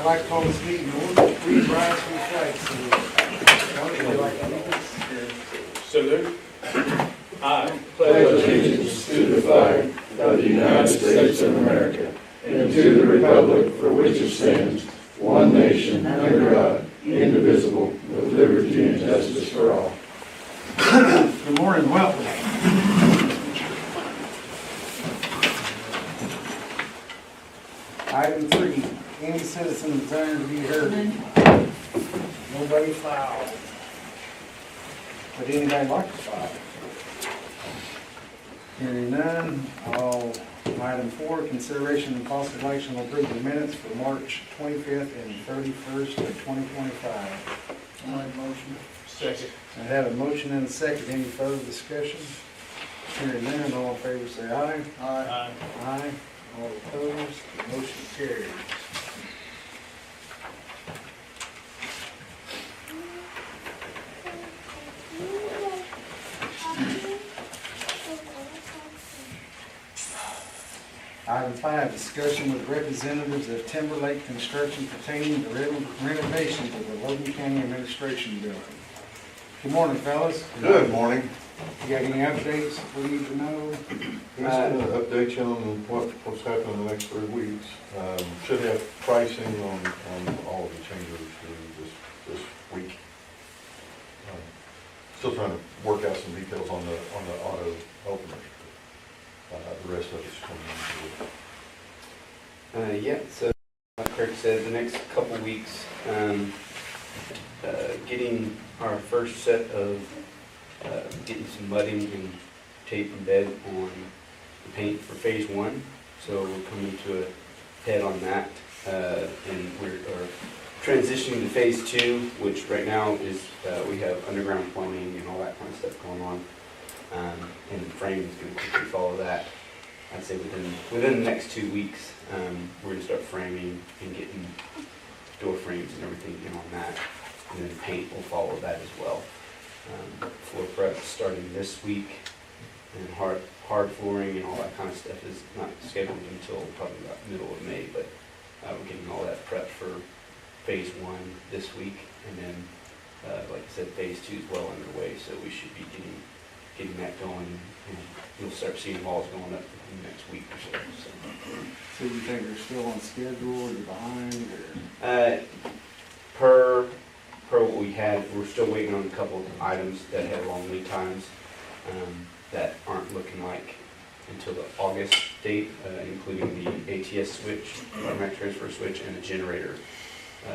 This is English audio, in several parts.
I'd like to call this meeting to order. Please rise for the flag salute. Would you like to lead us? Salute. I pledge allegiance to the flag of the United States of America and to the republic for which it stands, one nation, under God, indivisible, with liberty and justice for all. Good morning, welcome. Item 3, any citizen desiring to be heard? Nobody filed. Would anybody like to file? Hearing none, item 4, consideration and possible action on approve the minutes for March 25th and 31st of 2025. motion. Second. I have a motion and a second. Any further discussion? Hearing none, all in favor say aye. Aye. Aye. All opposed, motion carries. Item 5, discussion with representatives of Timberlake Construction pertaining to renovation to the Logan County Administration Building. Good morning, fellas. Good morning. You got any updates we need to know? Just going to update you on what's happening in the next 3 weeks. Should have pricing on all of the changes this week. Still trying to work out some details on the auto opener. The rest of it's coming into it. So like Kirk said, the next couple weeks, getting our first set of getting some mudding and tape and bed on the paint for phase 1. So we're coming to a head on that, and we're transitioning to phase 2, which right now is we have underground plumbing and all that kind of stuff going on, and the frame is going to quickly follow that. I'd say within the next 2 weeks, we're going to start framing and getting door frames and everything in on that, and then paint will follow that as well. Floor prep starting this week, and hard flooring and all that kind of stuff is not scheduled until probably about middle of May, but we're getting all that prep for phase 1 this week, and then like I said, phase 2 is well underway, so we should be getting that going, and you'll start seeing walls going up in the next week or so. So you think they're still on schedule, or you're behind, or? Per what we had, we're still waiting on a couple of items that had long lead times that aren't looking like until the August date, including the ATS switch, automatic transfer switch, and the generator,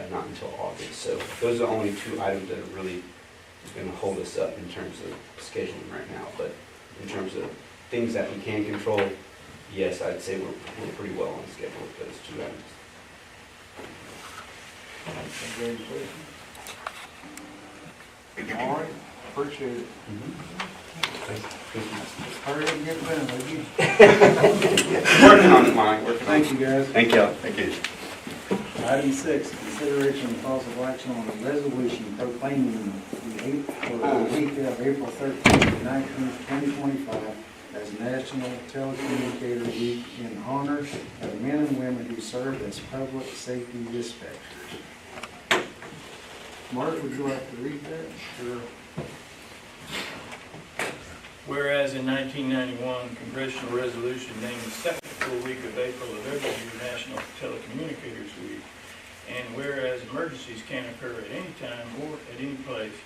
not until August. So those are the only 2 items that are really going to hold us up in terms of scheduling right now. But in terms of things that we can control, yes, I'd say we're pretty well on schedule with those 2 items. all right, appreciate it. Hurry up and get it done, will you? Working on it, Mike. Thank you, guys. Thank you. Thank you. Item 6, consideration and possible action on a resolution proclaiming the week of April 13th to 19th, 2025 as National Telecommunicator Week in honor of the men and women who serve as public safety dispatchers. Mark, would you like to read that? Sure. Whereas in 1991, congressional resolution named the second full week of April of every year National Telecommunicators Week, and whereas emergencies can occur at any time or at any place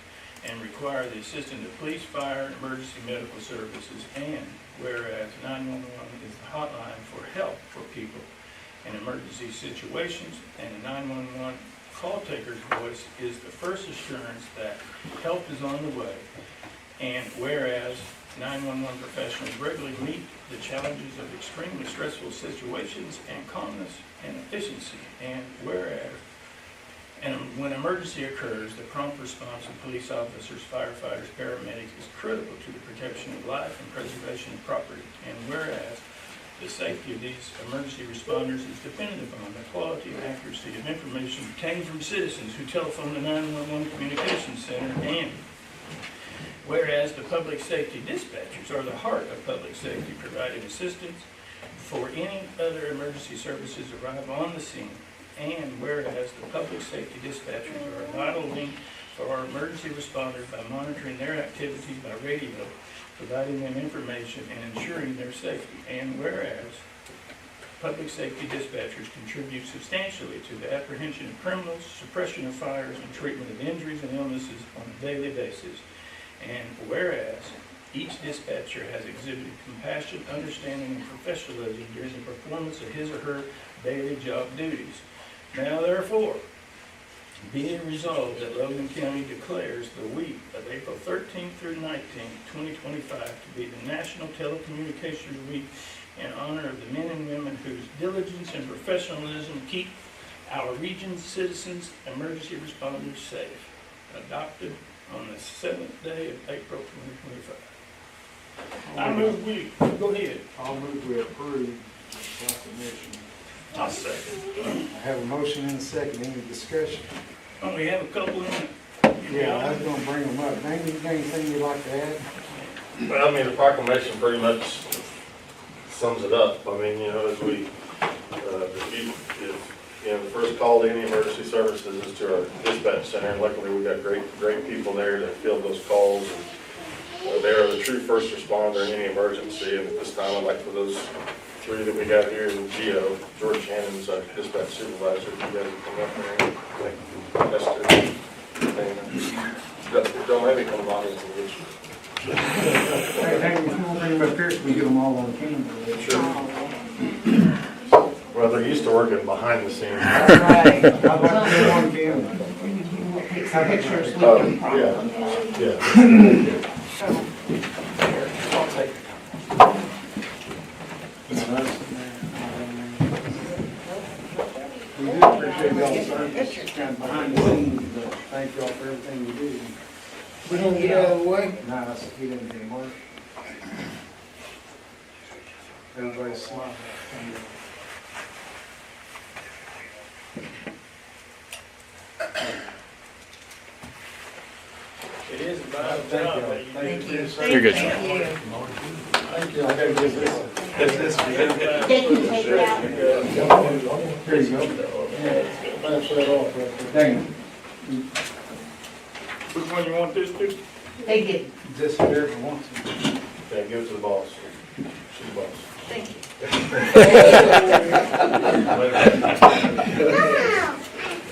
and require the assistance of police, fire, and emergency medical services, and whereas 911 is the hotline for help for people in emergency situations, and a 911 call taker's voice is the first assurance that help is on the way, and whereas 911 professionals regularly meet the challenges of extremely stressful situations and calmness and efficiency, and whereas when emergency occurs, the prompt response of police officers, firefighters, paramedics is critical to the protection of life and preservation of property, and whereas the safety of these emergency responders is dependent upon the quality and accuracy of information obtained from citizens who telephone the 911 communications center, and whereas the public safety dispatchers are the heart of public safety, providing assistance for any other emergency services arrive on the scene, and whereas the public safety dispatchers are a vital link for our emergency responders by monitoring their activities by radio, providing them information and ensuring their safety, and whereas public safety dispatchers contribute substantially to the apprehension of criminals, suppression of fires, and treatment of injuries and illnesses on a daily basis, and whereas each dispatcher has exhibited compassion, understanding, and professionalism during the performance of his or her daily job duties. Now therefore, be it resolved that Logan County declares the week of April 13th through 19th, 2025 to be the National Telecommunications Week in honor of the men and women whose diligence and professionalism keep our region's citizens, emergency responders safe. Adopted on the 7th day of April 2025. I move we, go ahead. I'll move we approve the proclamation. I'll second. I have a motion and a second. Any discussion? Oh, we have a couple in it. Yeah, I was gonna bring them up. Maybe you got anything you'd like to add? Well, I mean, the proclamation pretty much sums it up. I mean, as we, the first call to any emergency services is to our dispatch center, and luckily we've got great people there that field those calls. And they are the true first responder in any emergency, and at this time, I'd like for those three that we got here in Geo, George Shannon's our dispatch supervisor, if you guys would come up there. That's don't have any come on into the issue. Hey, if you want to bring them up here, so we get them all on camera. Sure. Well, they're used to working behind the scenes. Right. I'd like to get them on camera. Take some pictures with Oh, them. yeah. I'll take it. We do appreciate y'all's service, kind of behind the scenes, but thank y'all for everything you do. We don't get out of the way. Nah, he didn't do work. Everybody's smiling. It is a vital job that you do. Thank you. You're good, Sean. Thank you. I gotta give this. They can take it out. Here you go. Pass that off right there. Dang. Which one you want this to? They get, Just whatever wants to. Okay, give it to the boss. She's the boss. thank you.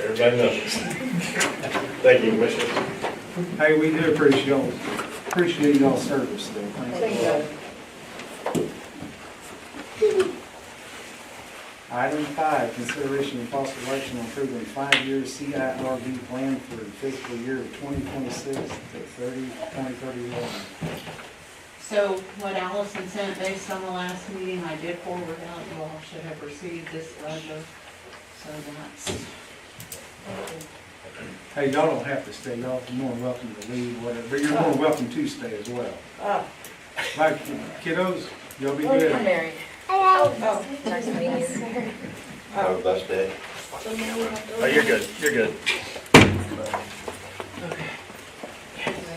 Everybody knows. Thank you, Commissioner. Hey, we do appreciate y'all's service though. Thank you. Item 5, consideration and possible action on approving 5-year CIRB plan for the fiscal year of 2026 to 2031. So what Allison sent based on the last meeting, I did forward out, you all should have received this letter. So that's, Hey, y'all don't have to stay, y'all are more than welcome to leave, whatever, but you're more welcome to stay as well. Oh, Like, kiddos, y'all be I'm good. married. Oh, nice to meet you. Have a blessed day. So now we have to- Oh, you're good. You're good.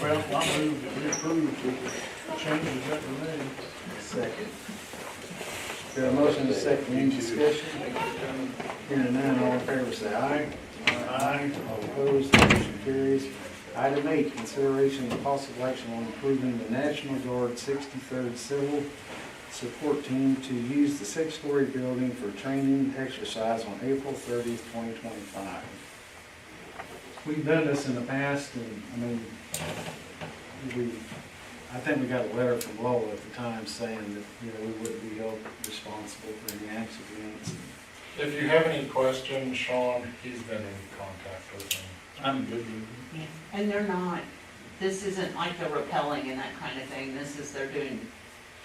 Well, I move that we approve the changes that were made. Second. Got a motion and a second, any discussion? Hearing none, all in favor say aye. Aye. All opposed, motion carries. Item 8, consideration and possible action on approving the National Guard 63rd Civil Support Team to use the 6-story building for training exercise on April 30th, 2025. We've done this in the past, and I think we got a letter from Lola at the time saying that, we wouldn't be held responsible for any accidents. If you have any questions, Sean, he's been in contact with me. I'm good with it. yeah. And they're not, this isn't like the rappelling and that kind of thing. This is, they're doing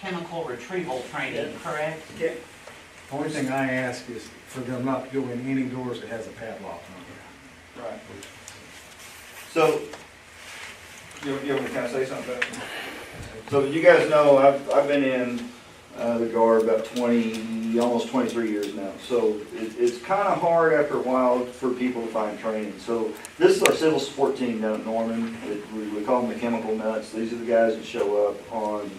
chemical retrieval training, correct? Yeah. Only thing I ask is for them not to go in any doors that has a padlock on it. Right. So, you want me to kind of say something? So you guys know, I've been in the Guard about almost 23 years now. So it's kind of hard after a while for people to find training. So this is our civil support team down at Norman. We call them the chemical nuts. These are the guys that show up on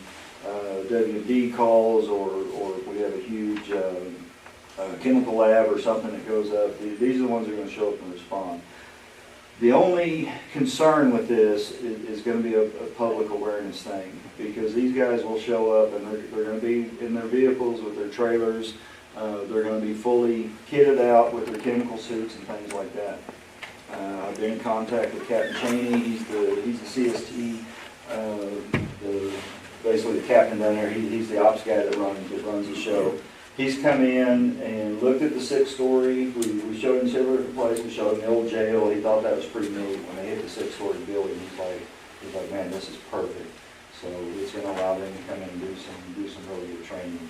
WD calls, or if we have a huge chemical lab or something that goes up. These are the ones that are gonna show up and respond. The only concern with this is gonna be a public awareness thing, because these guys will show up and they're gonna be in their vehicles with their trailers. They're gonna be fully kitted out with their chemical suits and things like that. I've been in contact with Captain Cheney, he's the CST, basically the captain down there, he's the ops guy that runs the show. He's come in and looked at the 6-story, we showed him several different places, we showed him the old jail, he thought that was pretty neat. When they hit the 6-story building, he's like, man, this is perfect. So it's gonna allow them to come in and do some really good training.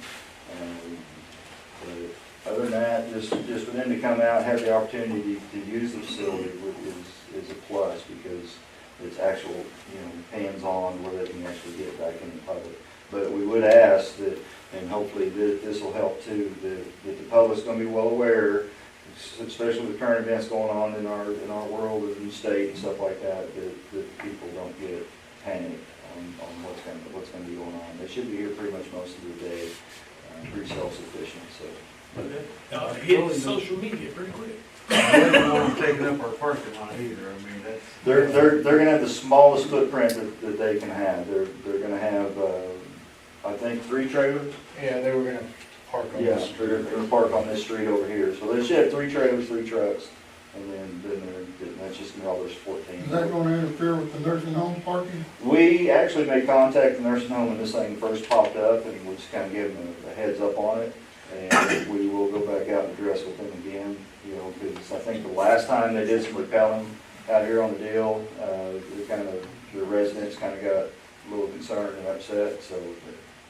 But other than that, just for them to come out, have the opportunity to use the facility is a plus, because it's actual, hands-on where they can actually get back in the public. But we would ask that, and hopefully this will help too, that the public's gonna be well aware, especially with current events going on in our world and state and stuff like that people don't get panicked on what's gonna be going on. They should be here pretty much most of the day, pretty self-sufficient, so. Hit social media pretty quick. We don't want them taking up our parking lot either, I mean, that's. They're gonna have the smallest footprint that they can have. They're gonna have, I think, 3 trailers. Yeah, they were gonna park on Yeah, this street. they're gonna park on this street over here. So they should have 3 trailers, 3 trucks, and then that's just gonna be all their support team. Is that gonna interfere with the nursing home parking? We actually made contact with the nursing home when this thing first popped up, and we just kind of gave them a heads up on it. And we will go back out and address with them again, because I think the last time they did some repelling out here on the deal, the residents kind of got a little concerned and upset. So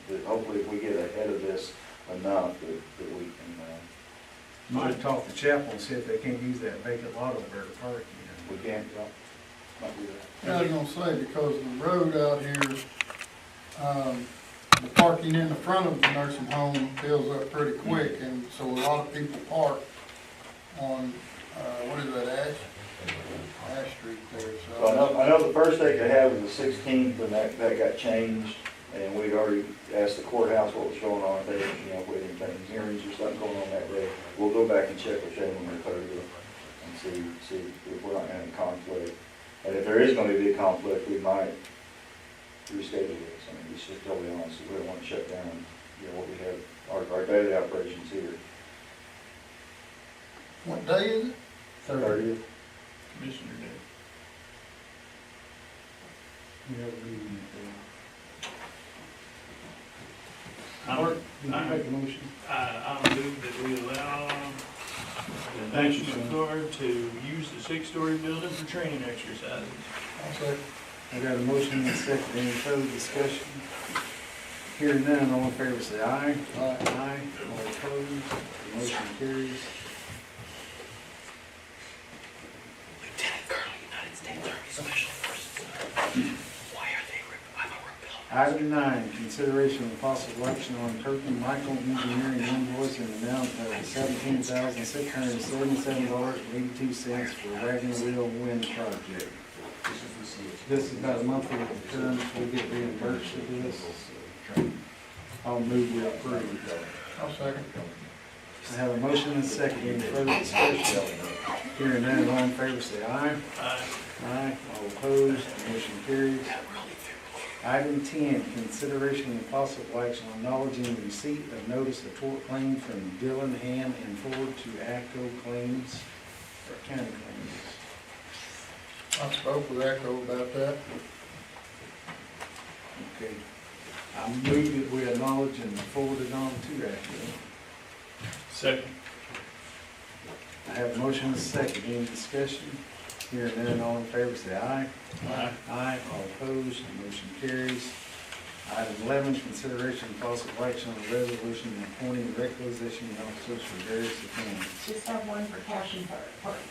that hopefully if we get ahead of this enough that we can. Might talk to Chapel and see if they can't use that vacant lot over there to park, We can't, might do that. Yeah, I was gonna say, because the road out here, the parking in the front of the nursing home fills up pretty quick, and so a lot of people park on, what is that, Ash Street there, So so. I know the first date they had was the 16th, and that got changed, and we'd already asked the courthouse what was going on, if they, if we had any hearings or something going on that day. We'll go back and check with them when they're 30th and see if we're not having a conflict. And if there is gonna be a conflict, we might reschedule this. I mean, it's just totally honest, we don't want to shut down, what we have, our daily operations here. What day is it? 30th. Commissioner Day. We have a meeting. I'll Did you make a motion? move that we allow the National Guard to use the 6-story building for training exercises. I'll say. I got a motion and a second, any further discussion? Hearing none, all in favor say aye. Aye. Aye, all opposed, motion carries. Lieutenant Colonel, United States Army Special Forces. Why are they I'm a rebel? Item 9, consideration of possible action on Kirkland Michael Engineering invoice in the amount of $17,677.82 for wagon wheel wind project. This is about a monthly occurrence, we get reimbursed for this. I'll move we approve. I'll second. I have a motion and a second, any further discussion? Hearing none, all in favor say aye. Aye. Aye, all opposed, motion carries. Item 10, consideration and possible action on acknowledging the receipt of notice of tort claim from Dillon, Ham, and Ford to ACO claims, or county claims. I spoke with Echo about that. Okay. I move that we acknowledge and forward it on to ACO. Second. I have a motion and a second, any discussion? Hearing none, all in favor say aye. Aye. Aye, all opposed, motion carries. Item 11, consideration and possible action on a resolution appointing requisition officers for various departments. Just have one for cash and park.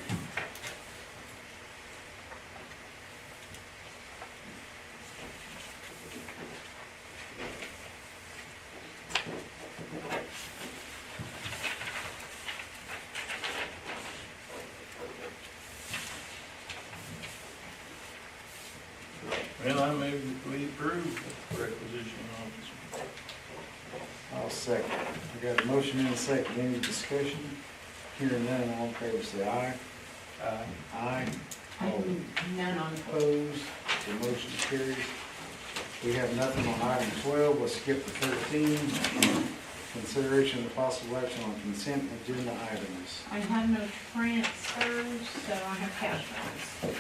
Well, I move that we approve the requisition officer. I'll I'll second. I got a motion and a second. Any discussion? Hearing none, all in favor say aye. Aye. All None on opposed, the motion carries. We have nothing on item 12. We'll skip to 13. Consideration of possible action on consent agenda items. I have no transfers, so I have cash balance.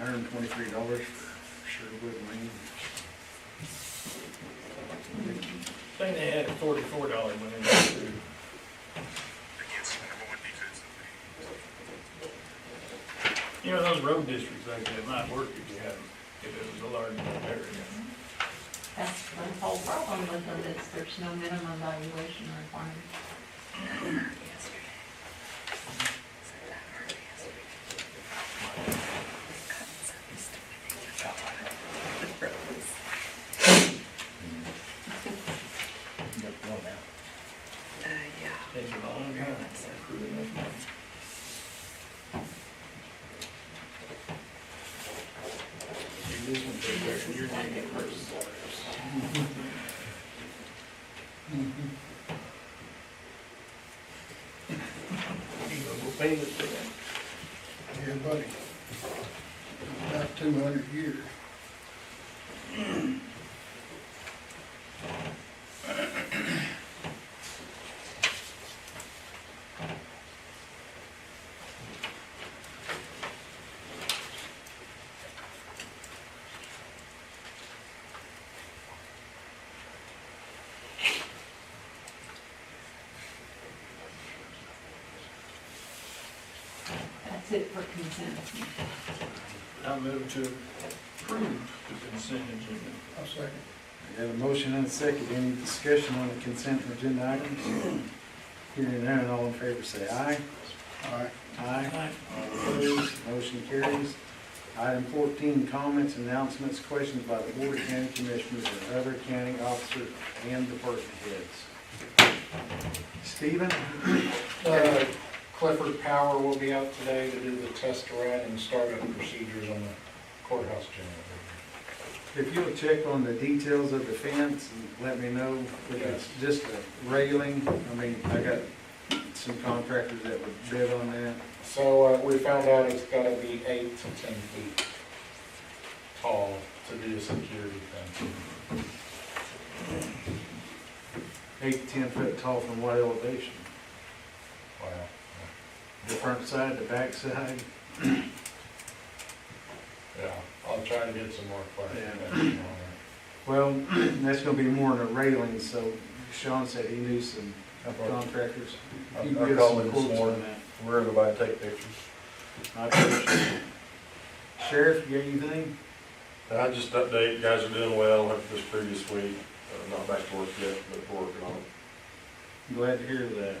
$123 for Sherwood Lane. I think they had $44 when they went through. You know, those road districts like that might work if you had, if it was a large enough area. That's the whole problem with them, is there's no minimum valuation requirement. Takes a long time. You lose one thing there, and you're taking first. You go pay this for that. Yeah, buddy. About 200 years. that's it for consent. I move to approve the consent agenda. I'll second. I got a motion and a second. Any discussion on the consent agenda items? Hearing none, all in favor say aye. Aye. Aye. All opposed, motion carries. Item 14, comments, announcements, questions by the Board of County Commissioners and other county officers and department heads. Stephen? Clifford Power will be out today to do the test run and startup procedures on the courthouse generator. If you'll check on the details of the fence and let me know if it's just a railing. I mean, I got some contractors that would bid on that. So we found out it's gotta be 8 to 10 feet tall to do a security fence. 8 to 10 foot tall from what elevation? Wow. The front side, the back side? Yeah, I'll try to get some more clarification on Well, that's gonna be more than a railing, so Sean said he knew some contractors. If you I get called some him this quotes on morning. that, We're gonna take pictures. I appreciate it. Sheriff, you got anything? I just update, guys are doing well after this previous week, not back to work yet, but we're working on it. Glad to hear that.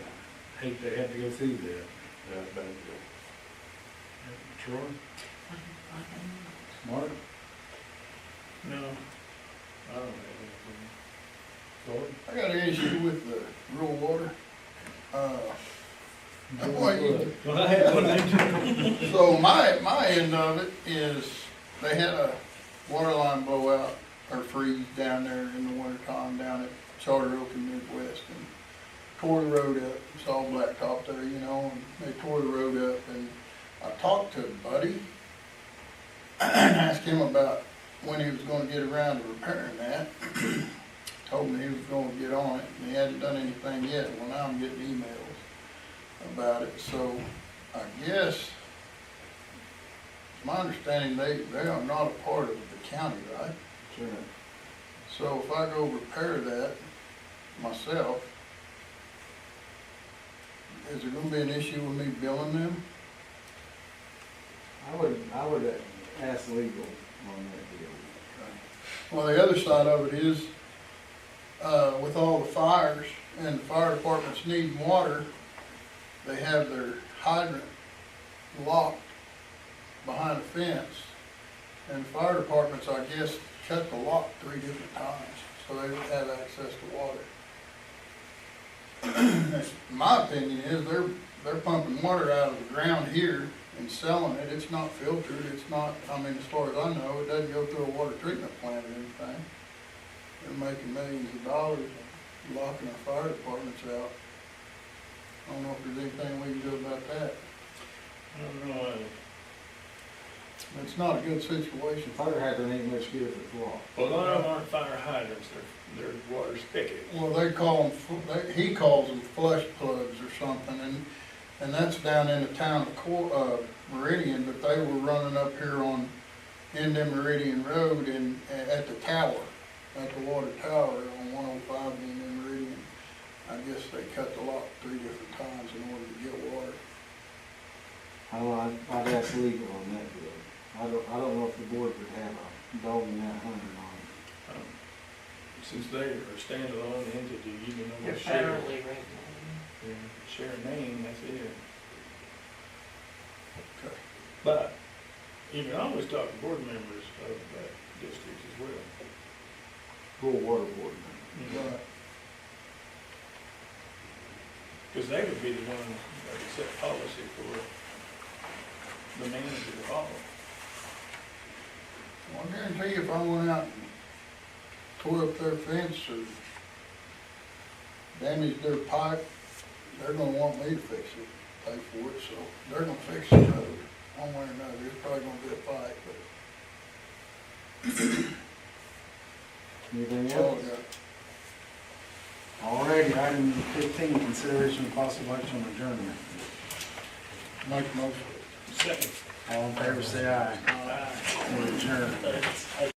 Hate they had to go through that. Yeah, it's been good. Troy? Mark? No, I don't have anything. Floyd? I got an issue with the rural water. Well, I had one. So my end of it is, they had a water line blowout or freeze down there in the wintertime down at Charter Oak and Midwest, and tore the road up. It's all blacktop there, you know, and they tore the road up, and I talked to Buddy and asked him about when he was gonna get around to repairing that. Told me he was gonna get on it, and he hadn't done anything yet. Well, now I'm getting emails about it, so I guess, it's my understanding they are not a part of the county, right? Sure. So if I go repair that myself, is there gonna be an issue with me billing them? I would ask legal on that deal. Well, the other side of it is, with all the fires and the fire departments needing water, they have their hydrant locked behind a fence. And the fire departments, I guess, cut the lock 3 different times, so they don't have access to water. My opinion is they're pumping water out of the ground here and selling it. It's not filtered, it's not, I mean, as far as I know, it doesn't go through a water treatment plant or anything. They're making millions of dollars locking our fire departments out. I don't know if there's anything we can do about that. I don't know, It's not a good situation. Fire hydrant ain't much good if it's locked. well, a lot of them aren't fire hydrants, they're water spigots. Well, they call them, he calls them flush plugs or something, and that's down in the town of Meridian, but they were running up here on Indian Meridian Road and at the tower, at the water tower on 105 in Indian Meridian. I guess they cut the lock 3 different times in order to get water. I'd ask legal on that deal. I don't know if the board would have a dog in that hunt or not. Since they are a standalone entity, even though They're we share, federally regulated. share a name, that's it. Okay. But you can always talk to board members of that district as well. Rural water board. Right. Because they would be the ones that would set policy for the manager to follow. Well, I guarantee you if I went out and tore up their fence or damaged their pipe, they're gonna want me to fix it, pay for it, so they're gonna fix the road. One way or another, it's probably gonna be a fight, but Anything that's all else? I got. Alrighty, item 15, consideration of possible action on adjournment. Make a motion. Second. All in favor, say aye. Aye. We're adjourned.